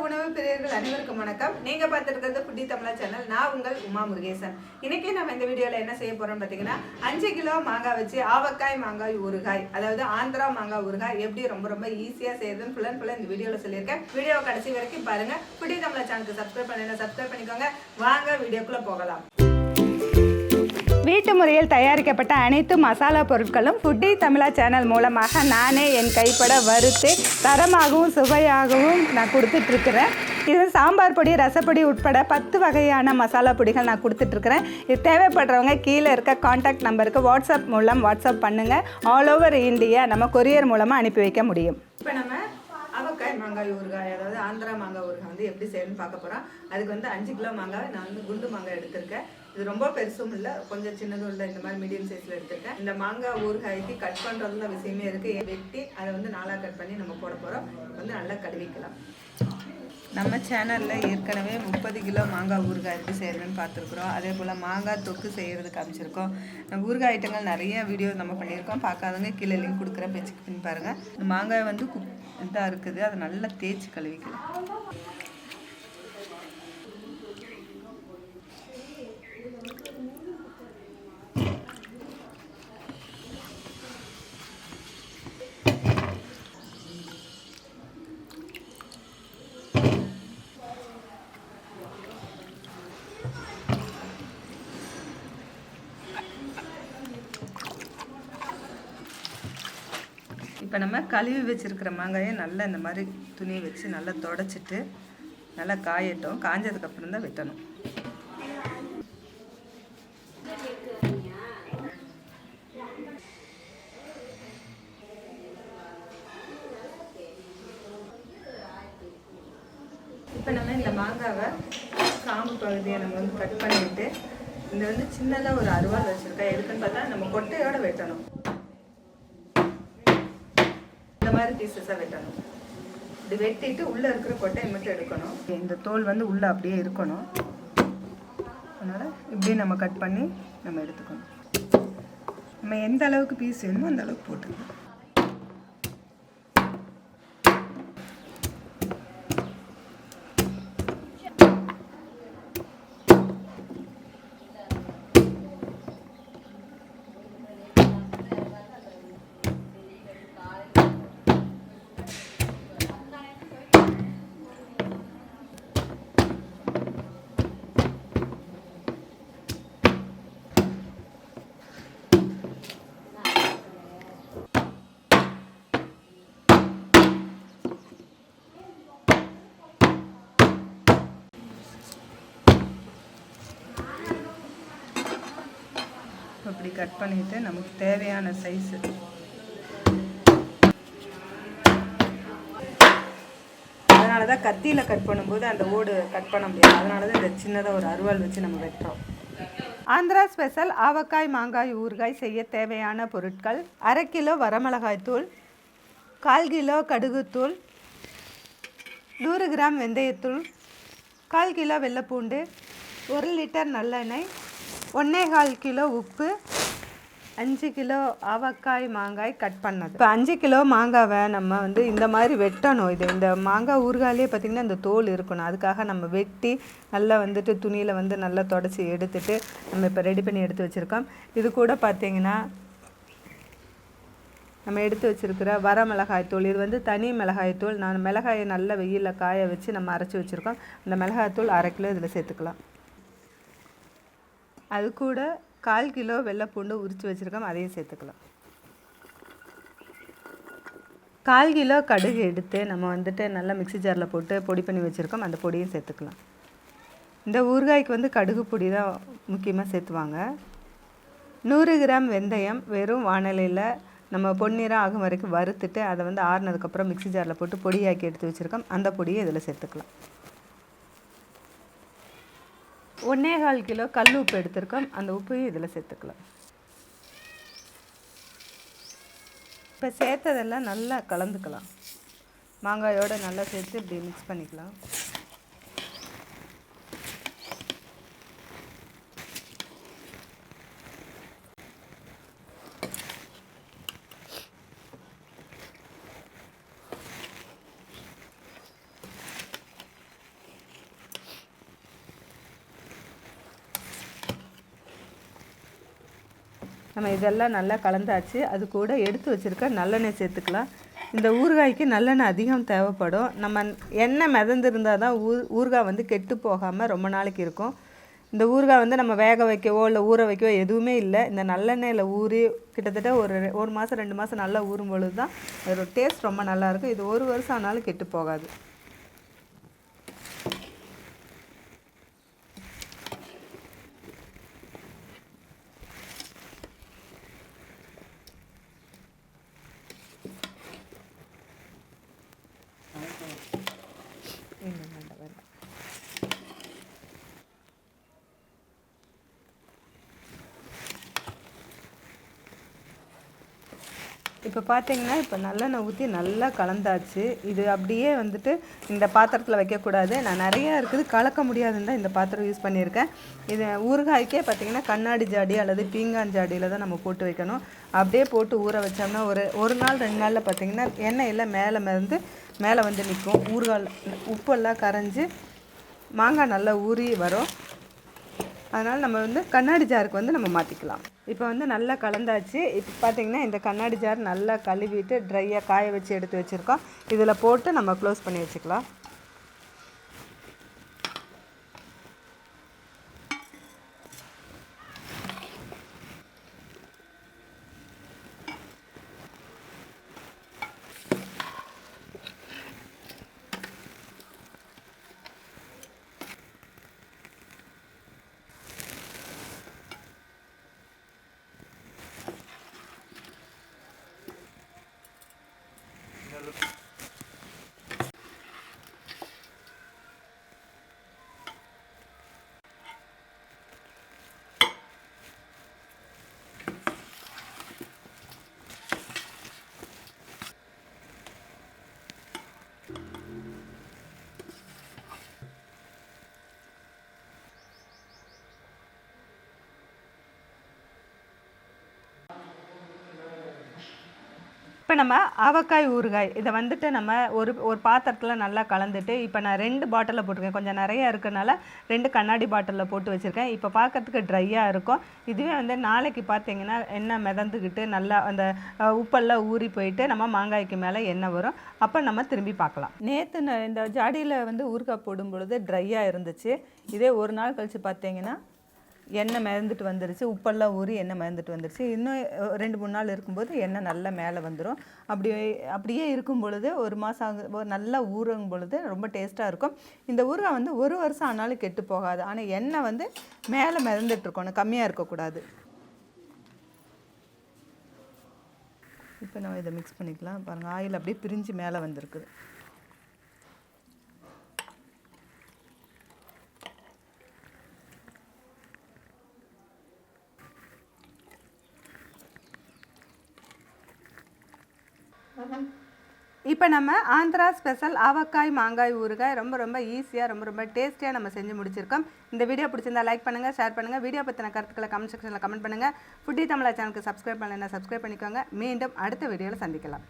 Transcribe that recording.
உணவு பிரியர்கள் அனைவருக்கும் வணக்கம். நீங்க பார்த்துருக்கிறது ஃபுட்டி தமிழா சேனல். நான் உங்கள் உமா முருகேசன். இன்னைக்கு நம்ம இந்த வீடியோல என்ன செய்ய போறோம்னு பார்த்தீங்கன்னா 5 கிலோ மாங்காய் வச்சு ஆவக்காய் மாங்காய் ஊறுகாய், அதாவது ஆந்திரா மாங்காய் ஊறுகாய் எப்படி ரொம்ப ஈஸியா செய்யறதுன்னு ஃபுல் அண்ட் ஃபுல்லா இந்த வீடியோல சொல்லியிருக்கேன். வீடியோவை கடைசி வரைக்கும் பாருங்க. ஃபுட்டி தமிழா சேனலுக்கு சப்ஸ்கிரைப் பண்ணிக்கோங்க. வாங்க வீடியோக்குள்ள போகலாம். வீட்டு முறையில் தயாரிக்கப்பட்ட அனைத்து மசாலா பொருட்களும் ஃபுட்டி தமிழா சேனல் மூலமாக நானே என் கைப்பட வறுத்து தரமாகவும் சுவையாகவும் நான் கொடுத்துட்ருக்கிறேன். இது சாம்பார் பொடி, ரசப்பொடி உட்பட 10 வகையான மசாலா பொடிகள் நான் கொடுத்துட்ருக்குறேன். இது தேவைப்படுறவங்க கீழே இருக்க காண்டாக்ட் நம்பருக்கு வாட்ஸ்அப் மூலம் வாட்ஸ்அப் பண்ணுங்கள். ஆல் ஓவர் இந்தியா நம்ம கொரியர் மூலமாக அனுப்பி வைக்க முடியும். இப்போ நம்ம ஆவக்காய் மாங்காய் ஊறுகாய், அதாவது ஆந்திரா மாங்காய் ஊறுகாய் எப்படி செய்யணும்னு பார்க்க போகிறோம். அதுக்கு 5 கிலோ மாங்காய் நான் குண்டு மாங்காய் எடுத்திருக்கேன். இது ரொம்ப பெருசும் இல்லை, கொஞ்சம் சின்னதும் இல்லை, இந்த மாதிரி மீடியம் சைஸில் எடுத்துருக்கேன். இந்த மாங்காய் ஊறுகாய்க்கு கட் பண்ணுறதுல விஷயமே இருக்குது. வெட்டி அதை 4ஆக கட் பண்ணி நம்ம போட போகிறோம். நல்லா கழுவிக்கலாம். நம்ம சேனலில் ஏற்கனவே 30 கிலோ மாங்காய் ஊறுகாய் எப்படி செய்கிறதுன்னு பார்த்துருக்குறோம். அதே போல் மாங்காய் தொக்கு செய்கிறதுக்கு காமிச்சிருக்கோம். ஊறுகாய் ஐட்டங்கள் நிறைய வீடியோ நம்ம பண்ணியிருக்கோம். பார்க்காதவங்க கீழே லிங்க் கொடுக்குறேன், செக் பண்ணி பாருங்கள். இந்த மாங்காய் இதாக இருக்குது, அதை நல்லா தேய்ச்சி கழுவிக்கலாம். இப்போ நம்ம கழுவி வச்சுருக்கிற மாங்காயை நல்லா இந்த மாதிரி துணியை வச்சு நல்லா தொடச்சிட்டு நல்லா காயட்டும். காஞ்சதுக்கப்புறம் தான் வெட்டணும். இப்போ நம்ம இந்த மாங்காவை காம்பு பகுதியை நம்ம கட் பண்ணிவிட்டு இந்த சின்னதாக ஒரு அருவாள் வச்சுருக்கேன். எதுக்குன்னு பார்த்தா நம்ம கொட்டையோடு வெட்டணும். இந்த மாதிரி பீசஸாக வெட்டணும். இது வெட்டிட்டு உள்ளே இருக்கிற கொட்டையை மட்டும் எடுக்கணும். இந்த தோல் உள்ளே அப்படியே இருக்கணும். அதனால் இப்படியே நம்ம கட் பண்ணி நம்ம எடுத்துக்கணும். நம்ம எந்த அளவுக்கு பீஸ் வேணுமோ அந்த அளவுக்கு போட்டுக்கணும். இப்படி கட் பண்ணிட்டு நமக்கு தேவையான சைஸு அதனால தான் கத்தியில் கட் பண்ணும்போது அந்த ஓடு கட் பண்ண முடியாது. அதனால தான் இந்த சின்னதாக ஒரு அருவாள் வச்சு நம்ம வெட்டுறோம். ஆந்திரா ஸ்பெஷல் ஆவக்காய் மாங்காய் ஊறுகாய் செய்ய தேவையான பொருட்கள்: 1/2 கிலோ வரமிளகாய் தூள், 1/4 கிலோ கடுகுத்தூள், 100 கிராம் வெந்தயத்தூள், 1/4 கிலோ வெள்ளைப்பூண்டு, 1 லிட்டர் நல்லெண்ணெய், 1/4 கிலோ உப்பு, 5 கிலோ ஆவக்காய் மாங்காய் கட் பண்ணது. இப்போ 5 கிலோ மாங்காவை நம்ம இந்த மாதிரி வெட்டணும். இந்த மாங்காய் ஊறுகாயிலே பார்த்திங்கன்னா இந்த தோல் இருக்கணும். அதுக்காக நம்ம வெட்டி நல்லா துணியில் நல்லா தொடச்சி எடுத்துட்டு நம்ம இப்போ ரெடி பண்ணி எடுத்து வச்சுருக்கோம். இது கூட பார்த்திங்கன்னா நம்ம எடுத்து வச்சுருக்கிற வர மிளகாய் தூள், இது தனி மிளகாய் தூள். நான் மிளகாயை நல்லா வெயிலில் காய வச்சு நம்ம அரைச்சி வச்சுருக்கோம். அந்த மிளகாய் தூள் 1/2 கிலோ இதில் சேர்த்துக்கலாம். அது கூட 1/4 கிலோ வெள்ளைப்பூண்டு உரித்து வச்சுருக்கோம், அதையும் சேர்த்துக்கலாம். 1/4 கிலோ கடுகு எடுத்து நம்ம நல்லா மிக்ஸி ஜாரில் போட்டு பொடி பண்ணி வச்சுருக்கோம், அந்த பொடியும் சேர்த்துக்கலாம். இந்த ஊறுகாய்க்கு கடுகு பொடி தான் முக்கியமாக சேர்த்துவாங்க. 100 கிராம் வெந்தயம் வெறும் வாணலியில் நம்ம பொன்னிறம் ஆகும் வரைக்கும் வறுத்துட்டு அதை ஆறுனதுக்கப்புறம் மிக்ஸி ஜாரில் போட்டு பொடியாக்கி எடுத்து வச்சுருக்கோம், அந்த பொடியை இதில் சேர்த்துக்கலாம். 1/4 கிலோ கல் உப்பு எடுத்திருக்கோம், அந்த உப்பையும் இதில் சேர்த்துக்கலாம். இப்போ சேர்த்ததெல்லாம் நல்லா கலந்துக்கலாம். மாங்காயோடு நல்லா சேர்த்து இப்படி மிக்ஸ் பண்ணிக்கலாம். நம்ம இதெல்லாம் நல்லா கலந்தாச்சு. அது கூட எடுத்து வச்சுருக்க நல்லெண்ணெய் சேர்த்துக்கலாம். இந்த ஊறுகாய்க்கு நல்லெண்ணெய் அதிகம் தேவைப்படும். நம்ம எண்ணெய் மிதந்திருந்தால் தான் ஊறுகாய் வந்து கெட்டு போகாமல் ரொம்ப நாளைக்கு இருக்கும். இந்த ஊறுகாய் வந்து நம்ம வேக வைக்கவோ இல்லை ஊற வைக்கவோ எதுவுமே இல்லை. இந்த நல்லெண்ணெயில் ஊறி கிட்டத்தட்ட ஒரு மாதம் 2 மாதம் நல்லா ஊறும் பொழுது தான் அதோட டேஸ்ட் ரொம்ப நல்லாயிருக்கும். இது 1 வருஷம் ஆனாலும் கெட்டு போகாது. இப்போ பார்த்தீங்கன்னா இப்போ நல்லெண்ணெய் ஊற்றி நல்லா கலந்தாச்சு. இது அப்படியே வந்துட்டு இந்த பாத்திரத்தில் வைக்கக்கூடாது. நான் நிறையா இருக்குது கலக்க முடியாதுன்னு தான் இந்த பாத்திரம் யூஸ் பண்ணியிருக்கேன். இது ஊறுகாய்க்கே பார்த்திங்கன்னா கண்ணாடி ஜாடி அல்லது பீங்கான் ஜாடியில் தான் நம்ம போட்டு வைக்கணும். அப்படியே போட்டு ஊற வச்சோம்னா ஒரு நாள் 2 நாளில் பார்த்திங்கன்னா எண்ணெய் எல்லாம் மேலே வந்து நிற்கும். ஊறுகாய் உப்பெல்லாம் கரைஞ்சி மாங்காய் நல்லா ஊறி வரும். அதனால் நம்ம வந்து கண்ணாடி ஜாருக்கு வந்து நம்ம மாற்றிக்கலாம். இப்போ வந்து நல்லா கலந்தாச்சு. இப்போ பார்த்திங்கன்னா இந்த கண்ணாடி ஜார் நல்லா கழுவிட்டு ட்ரையாக காய வச்சு எடுத்து வச்சுருக்கோம். இதில் போட்டு நம்ம க்ளோஸ் பண்ணி வச்சுக்கலாம். இப்போ நம்ம ஆவக்காய் ஊறுகாய் இதை வந்துட்டு நம்ம ஒரு பாத்திரத்தில் நல்லா கலந்துட்டு இப்போ நான் 2 பாட்டிலில் போட்டிருக்கேன். கொஞ்சம் நிறையா இருக்கனால 2 கண்ணாடி பாட்டிலில் போட்டு வச்சுருக்கேன். இப்போ பார்க்கறதுக்கு ட்ரையாக இருக்கும். இதுவே வந்து நாளைக்கு பார்த்தீங்கன்னா எண்ணெய் மிதந்துக்கிட்டு நல்லா அந்த உப்பெல்லாம் ஊறி போயிட்டு நம்ம மாங்காய்க்கு மேலே எண்ணெய் வரும். அப்போ நம்ம திரும்பி பார்க்கலாம். நேற்று இந்த ஜாடியில் வந்து ஊறுகாய் போடும் பொழுது ட்ரையாக இருந்துச்சு. இதே ஒரு நாள் கழித்து பார்த்தீங்கன்னா எண்ணெய் மிதந்துட்டு வந்துருச்சு. உப்பெல்லாம் ஊறி எண்ணெய் மிதந்துட்டு வந்துருச்சு. இன்னும் 2-3 நாள் இருக்கும்போது எண்ணெய் நல்லா மேலே வந்துடும். அப்படியே இருக்கும் பொழுது ஒரு மாதம் நல்லா ஊறும் பொழுது ரொம்ப டேஸ்ட்டாக இருக்கும். இந்த ஊறுகாய் வந்து 1 வருஷம் ஆனாலும் கெட்டு போகாது. ஆனால் எண்ணெய் வந்து மேலே மிதந்துட்டு இருக்கணும், கம்மியாக இருக்கக்கூடாது. இப்போ நம்ம இதை மிக்ஸ் பண்ணிக்கலாம். பாருங்கள், ஆயில் அப்படியே பிரிஞ்சு மேலே வந்திருக்குது. இப்போ நம்ம ஆந்திரா ஸ்பெஷல் ஆவக்காய் மாங்காய் ஊறுகாய் ரொம்ப ஈஸியாக ரொம்ப டேஸ்டியாக நம்ம செஞ்சு முடிச்சிருக்கோம். இந்த வீடியோ பிடிச்சிருந்தா லைக் பண்ணுங்கள், ஷேர் பண்ணுங்கள். வீடியோ பற்றின கருத்துக்களை கமெண்ட் செக்ஷனில் கமெண்ட் பண்ணுங்கள். ஃபுட்டி தமிழா சேனலுக்கு சப்ஸ்கிரைப் பண்ணலைன்னா சப்ஸ்கிரைப் பண்ணிக்கோங்க. மீண்டும் அடுத்த வீடியோவில் சந்திக்கலாம்.